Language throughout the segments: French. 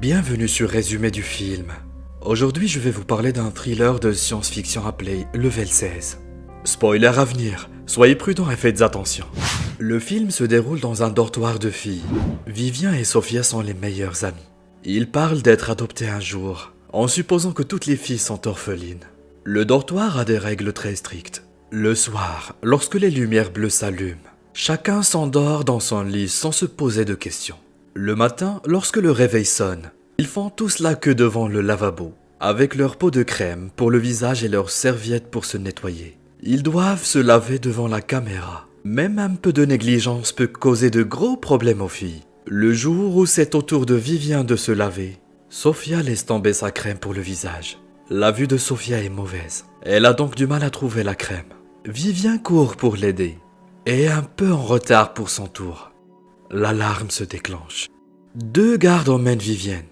Bienvenue sur Résumé du film. Aujourd'hui, je vais vous parler d'un thriller de science-fiction appelé Level 16. Spoiler à venir, soyez prudents et faites attention. Le film se déroule dans un dortoir de filles. Vivien et Sophia sont les meilleures amies. Ils parlent d'être adoptés un jour, en supposant que toutes les filles sont orphelines. Le dortoir a des règles très strictes. Le soir, lorsque les lumières bleues s'allument, chacun s'endort dans son lit sans se poser de questions. Le matin, lorsque le réveil sonne, ils font tous la queue devant le lavabo, avec leur pot de crème pour le visage et leurs serviettes pour se nettoyer. Ils doivent se laver devant la caméra. Même un peu de négligence peut causer de gros problèmes aux filles. Le jour où c'est au tour de Vivien de se laver, Sophia laisse tomber sa crème pour le visage. La vue de Sophia est mauvaise. Elle a donc du mal à trouver la crème. Vivien court pour l'aider, et est un peu en retard pour son tour. L'alarme se déclenche. 2 gardes emmènent Vivienne,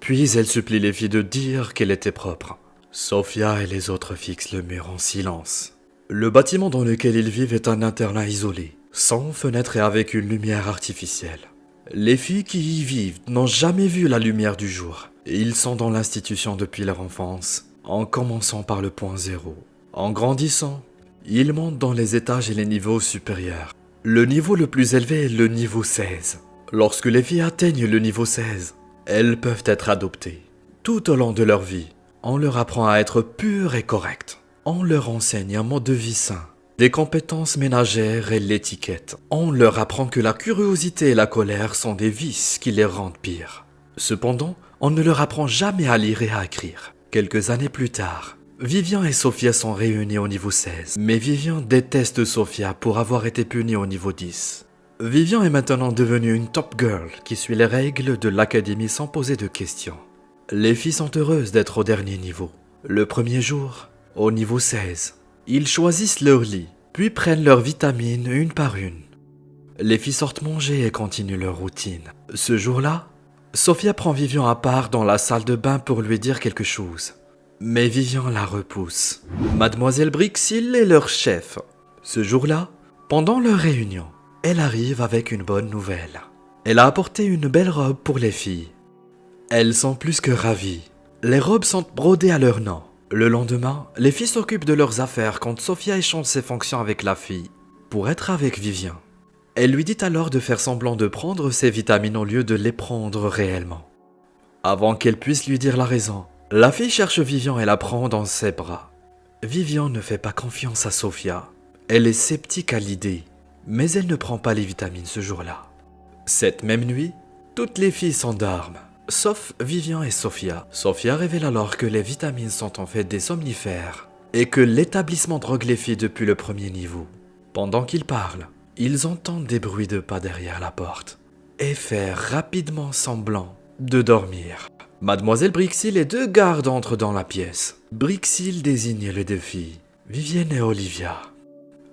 puis elle supplie les filles de dire qu'elle était propre. Sophia et les autres fixent le mur en silence. Le bâtiment dans lequel ils vivent est un internat isolé, sans fenêtre et avec une lumière artificielle. Les filles qui y vivent n'ont jamais vu la lumière du jour, et ils sont dans l'institution depuis leur enfance, en commençant par le point 0. En grandissant, ils montent dans les étages et les niveaux supérieurs. Le niveau le plus élevé est le niveau 16. Lorsque les filles atteignent le niveau 16, elles peuvent être adoptées. Tout au long de leur vie, on leur apprend à être pures et correctes. On leur enseigne un mode de vie sain, des compétences ménagères et l'étiquette. On leur apprend que la curiosité et la colère sont des vices qui les rendent pires. Cependant, on ne leur apprend jamais à lire et à écrire. Quelques années plus tard, Vivien et Sophia sont réunis au niveau 16, mais Vivien déteste Sophia pour avoir été punie au niveau 10. Vivien est maintenant devenue une top girl qui suit les règles de l'académie sans poser de questions. Les filles sont heureuses d'être au dernier niveau. Le premier jour, au niveau 16, ils choisissent leur lit, puis prennent leurs vitamines une par une. Les filles sortent manger et continuent leur routine. Ce jour-là, Sophia prend Vivien à part dans la salle de bain pour lui dire quelque chose. Mais Vivien la repousse. Mademoiselle Brixil est leur chef. Ce jour-là, pendant leur réunion, elle arrive avec une bonne nouvelle. Elle a apporté une belle robe pour les filles. Elles sont plus que ravies. Les robes sont brodées à leur nom. Le lendemain, les filles s'occupent de leurs affaires quand Sophia échange ses fonctions avec la fille pour être avec Vivien. Elle lui dit alors de faire semblant de prendre ses vitamines au lieu de les prendre réellement. Avant qu'elle puisse lui dire la raison, la fille cherche Vivien et la prend dans ses bras. Vivien ne fait pas confiance à Sophia. Elle est sceptique à l'idée, mais elle ne prend pas les vitamines ce jour-là. Cette même nuit, toutes les filles s'endorment, sauf Vivien et Sophia. Sophia révèle alors que les vitamines sont en fait des somnifères et que l'établissement drogue les filles depuis le premier niveau. Pendant qu'ils parlent, ils entendent des bruits de pas derrière la porte et font rapidement semblant de dormir. Mademoiselle Brixil et 2 gardes entrent dans la pièce. Brixil désigne les 2 filles, Vivienne et Olivia.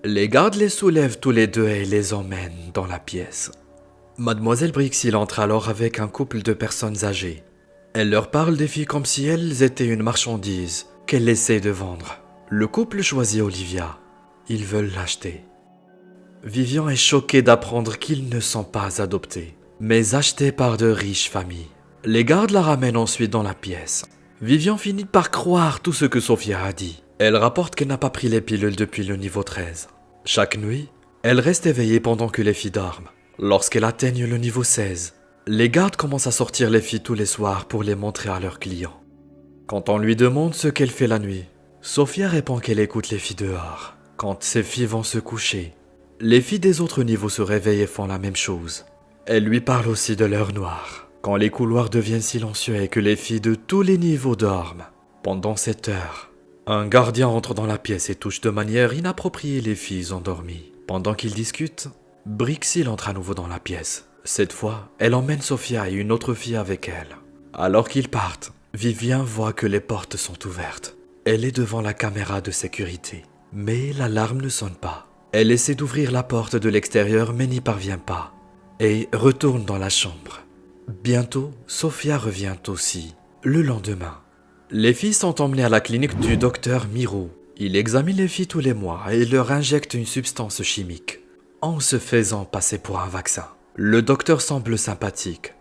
Les gardes les soulèvent tous les 2 et les emmènent dans la pièce. Mademoiselle Brixil entre alors avec un couple de personnes âgées. Elle leur parle des filles comme si elles étaient une marchandise qu'elle essaie de vendre. Le couple choisit Olivia. Ils veulent l'acheter. Vivien est choqué d'apprendre qu'ils ne sont pas adoptés, mais achetés par de riches familles. Les gardes la ramènent ensuite dans la pièce. Vivien finit par croire tout ce que Sophia a dit. Elle rapporte qu'elle n'a pas pris les pilules depuis le niveau 13. Chaque nuit, elle reste éveillée pendant que les filles dorment. Lorsqu'elle atteigne le niveau 16, les gardes commencent à sortir les filles tous les soirs pour les montrer à leurs clients. Quand on lui demande ce qu'elle fait la nuit, Sophia répond qu'elle écoute les filles dehors. Quand ces filles vont se coucher, les filles des autres niveaux se réveillent et font la même chose. Elle lui parle aussi de l'heure noire. Quand les couloirs deviennent silencieux et que les filles de tous les niveaux dorment, pendant cette heure, un gardien entre dans la pièce et touche de manière inappropriée les filles endormies. Pendant qu'ils discutent, Brixil entre à nouveau dans la pièce. Cette fois, elle emmène Sophia et une autre fille avec elle. Alors qu'ils partent, Vivien voit que les portes sont ouvertes. Elle est devant la caméra de sécurité, mais l'alarme ne sonne pas. Elle essaie d'ouvrir la porte de l'extérieur mais n'y parvient pas et retourne dans la chambre. Bientôt, Sophia revient aussi. Le lendemain, les filles sont emmenées à la clinique du docteur Miro. Il examine les filles tous les mois et leur injecte une substance chimique, en se faisant passer pour un vaccin. Le docteur semble sympathique.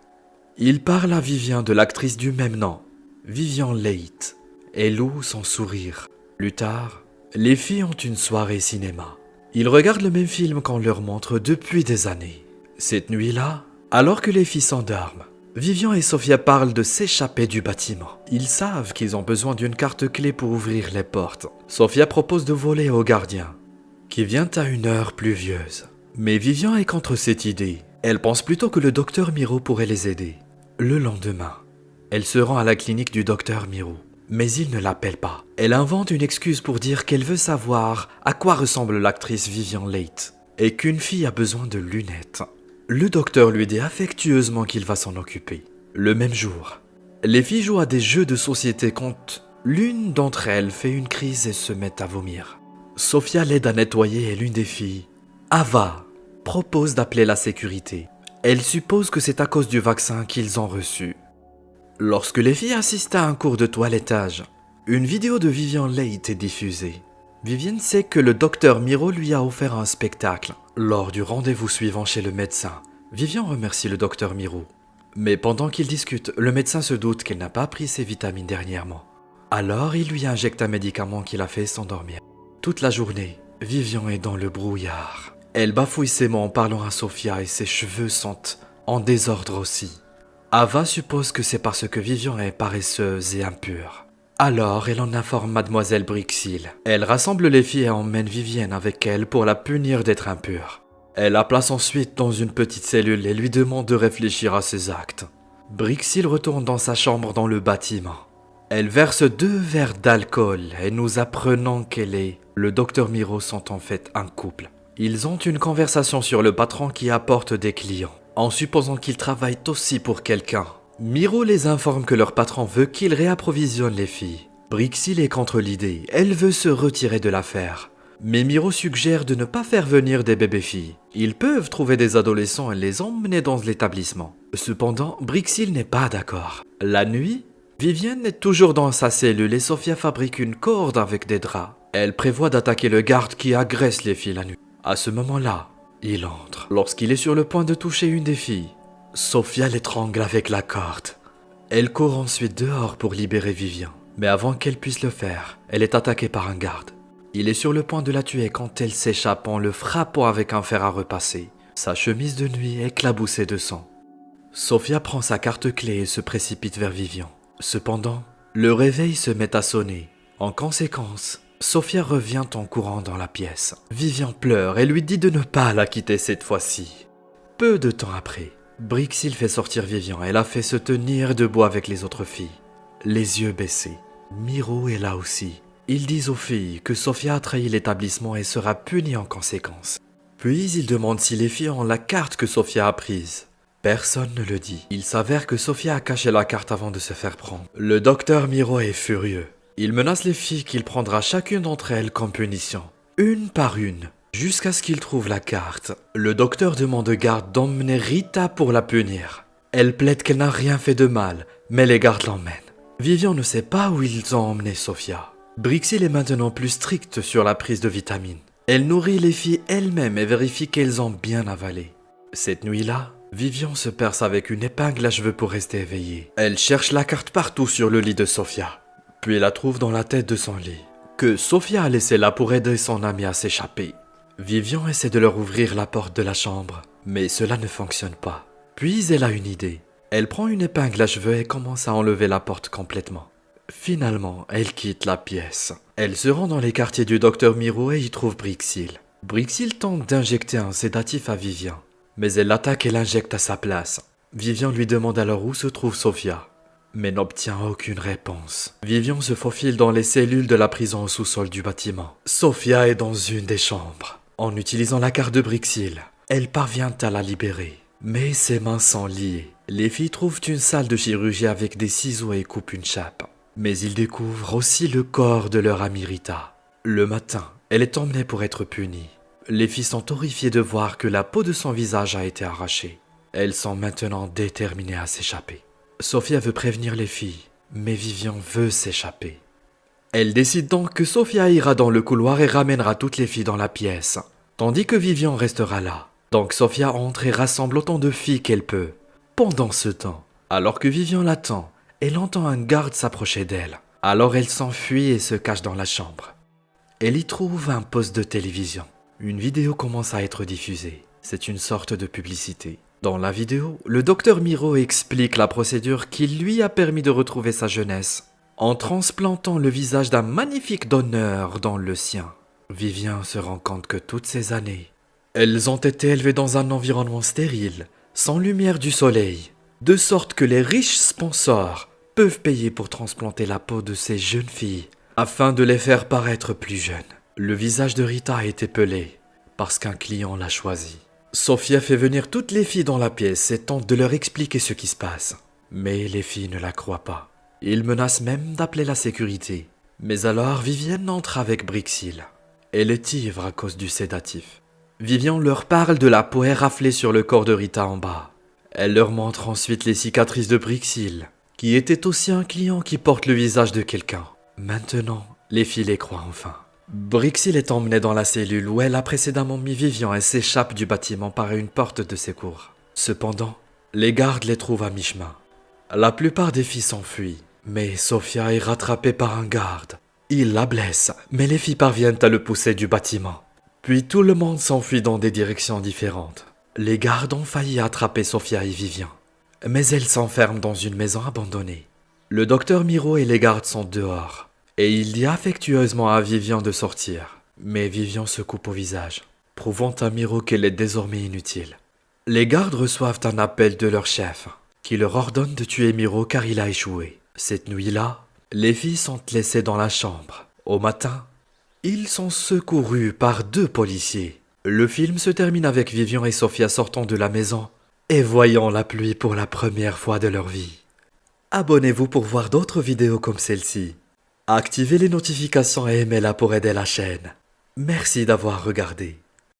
Il parle à Vivian de l'actrice du même nom, Vivian Leigh. Elle loue son sourire. Plus tard, les filles ont une soirée cinéma. Ils regardent le même film qu'on leur montre depuis des années. Cette nuit-là, alors que les filles s'endorment, Vivian et Sophia parlent de s'échapper du bâtiment. Ils savent qu'ils ont besoin d'une carte clé pour ouvrir les portes. Sophia propose de voler au gardien, qui vient à une heure pluvieuse. Mais Vivian est contre cette idée. Elle pense plutôt que le docteur Miro pourrait les aider. Le lendemain, elle se rend à la clinique du docteur Miro. Mais il ne l'appelle pas. Elle invente une excuse pour dire qu'elle veut savoir à quoi ressemble l'actrice Vivian Leigh et qu'une fille a besoin de lunettes. Le docteur lui dit affectueusement qu'il va s'en occuper. Le même jour, les filles jouent à des jeux de société quand l'une d'entre elles fait une crise et se met à vomir. Sophia l'aide à nettoyer et l'une des filles, Ava, propose d'appeler la sécurité. Elle suppose que c'est à cause du vaccin qu'ils ont reçu. Lorsque les filles assistent à un cours de toilettage, une vidéo de Vivian Leigh est diffusée. Vivian sait que le docteur Miro lui a offert un spectacle. Lors du rendez-vous suivant chez le médecin, Vivian remercie le docteur Miro. Mais pendant qu'ils discutent, le médecin se doute qu'elle n'a pas pris ses vitamines dernièrement. Alors il lui injecte un médicament qui la fait s'endormir. Toute la journée, Vivian est dans le brouillard. Elle bafouille ses mots en parlant à Sophia et ses cheveux sont en désordre aussi. Ava suppose que c'est parce que Vivian est paresseuse et impure. Alors elle en informe mademoiselle Brixil. Elle rassemble les filles et emmène Vivian avec elle pour la punir d'être impure. Elle la place ensuite dans une petite cellule et lui demande de réfléchir à ses actes. Brixil retourne dans sa chambre dans le bâtiment. Elle verse 2 verres d'alcool et nous apprenons qu'elle et le docteur Miro sont en fait un couple. Ils ont une conversation sur le patron qui apporte des clients, en supposant qu'ils travaillent aussi pour quelqu'un. Miro les informe que leur patron veut qu'ils réapprovisionnent les filles. Brixil est contre l'idée, elle veut se retirer de l'affaire. Mais Miro suggère de ne pas faire venir des bébés-filles. Ils peuvent trouver des adolescents et les emmener dans l'établissement. Cependant, Brixil n'est pas d'accord. La nuit, Vivian est toujours dans sa cellule et Sophia fabrique une corde avec des draps. Elle prévoit d'attaquer le garde qui agresse les filles la nuit. À ce moment-là, il entre. Lorsqu'il est sur le point de toucher une des filles, Sophia l'étrangle avec la corde. Elle court ensuite dehors pour libérer Vivian. Mais avant qu'elle puisse le faire, elle est attaquée par un garde. Il est sur le point de la tuer quand elle s'échappe en le frappant avec un fer à repasser. Sa chemise de nuit est éclaboussée de sang. Sophia prend sa carte clé et se précipite vers Vivian. Cependant, le réveil se met à sonner. En conséquence, Sophia revient en courant dans la pièce. Vivian pleure et lui dit de ne pas la quitter cette fois-ci. Peu de temps après, Brixil fait sortir Vivian et la fait se tenir debout avec les autres filles, les yeux baissés. Miro est là aussi. Ils disent aux filles que Sophia a trahi l'établissement et sera punie en conséquence. Puis ils demandent si les filles ont la carte que Sophia a prise. Personne ne le dit. Il s'avère que Sophia a caché la carte avant de se faire prendre. Le docteur Miro est furieux. Il menace les filles qu'il prendra chacune d'entre elles comme punition, une par une, jusqu'à ce qu'il trouve la carte. Le docteur demande aux gardes d'emmener Rita pour la punir. Elle plaide qu'elle n'a rien fait de mal, mais les gardes l'emmènent. Vivian ne sait pas où ils ont emmené Sophia. Brixil est maintenant plus stricte sur la prise de vitamines. Elle nourrit les filles elle-même et vérifie qu'elles ont bien avalé. Cette nuit-là, Vivian se perce avec une épingle à cheveux pour rester éveillée. Elle cherche la carte partout sur le lit de Sophia. Puis la trouve dans la tête de son lit, que Sophia a laissé là pour aider son amie à s'échapper. Vivian essaie de leur ouvrir la porte de la chambre, mais cela ne fonctionne pas. Puis elle a une idée. Elle prend une épingle à cheveux et commence à enlever la porte complètement. Finalement, elle quitte la pièce. Elle se rend dans les quartiers du docteur Miro et y trouve Brixil. Brixil tente d'injecter un sédatif à Vivian, mais elle l'attaque et l'injecte à sa place. Vivian lui demande alors où se trouve Sophia, mais n'obtient aucune réponse. Vivian se faufile dans les cellules de la prison au sous-sol du bâtiment. Sophia est dans une des chambres. En utilisant la carte de Brixil, elle parvient à la libérer. Mais ses mains sont liées. Les filles trouvent une salle de chirurgie avec des ciseaux et coupent une chape. Mais ils découvrent aussi le corps de leur amie Rita. Le matin, elle est emmenée pour être punie. Les filles sont horrifiées de voir que la peau de son visage a été arrachée. Elles sont maintenant déterminées à s'échapper. Sophia veut prévenir les filles, mais Vivian veut s'échapper. Elle décide donc que Sophia ira dans le couloir et ramènera toutes les filles dans la pièce, tandis que Vivian restera là. Donc Sophia entre et rassemble autant de filles qu'elle peut. Pendant ce temps, Alors que Vivian l'attend, elle entend un garde s'approcher d'elle. Alors elle s'enfuit et se cache dans la chambre. Elle y trouve un poste de télévision. Une vidéo commence à être diffusée. C'est une sorte de publicité. Dans la vidéo, le docteur Miro explique la procédure qui lui a permis de retrouver sa jeunesse, en transplantant le visage d'un magnifique donneur dans le sien. Vivian se rend compte que toutes ces années, elles ont été élevées dans un environnement stérile, sans lumière du soleil, de sorte que les riches sponsors peuvent payer pour transplanter la peau de ces jeunes filles, afin de les faire paraître plus jeunes. Le visage de Rita a été pelé, parce qu'un client l'a choisi. Sofia fait venir toutes les filles dans la pièce et tente de leur expliquer ce qui se passe. Mais les filles ne la croient pas. Ils menacent même d'appeler la sécurité. Mais alors Vivian entre avec Brixil. Elle est ivre à cause du sédatif. Vivian leur parle de la peau raflée sur le corps de Rita en bas. Elle leur montre ensuite les cicatrices de Brixil, qui était aussi un client qui porte le visage de quelqu'un. Maintenant, les filles les croient enfin. Brixil est emmenée dans la cellule où elle a précédemment mis Vivian et s'échappe du bâtiment par une porte de secours. Cependant, les gardes les trouvent à mi-chemin. La plupart des filles s'enfuient, mais Sofia est rattrapée par un garde. Il la blesse, mais les filles parviennent à le pousser du bâtiment. Puis tout le monde s'enfuit dans des directions différentes. Les gardes ont failli attraper Sofia et Vivian, mais elles s'enferment dans une maison abandonnée. Le docteur Miro et les gardes sont dehors. Et il dit affectueusement à Vivian de sortir. Mais Vivian se coupe au visage, prouvant à Miro qu'elle est désormais inutile. Les gardes reçoivent un appel de leur chef, qui leur ordonne de tuer Miro car il a échoué. Cette nuit-là, les filles sont laissées dans la chambre. Au matin, ils sont secourus par 2 policiers. Le film se termine avec Vivian et Sofia sortant de la maison et voyant la pluie pour la première fois de leur vie. Abonnez-vous pour voir d'autres vidéos comme celle-ci. Activez les notifications et aimez-la pour aider la chaîne. Merci d'avoir regardé.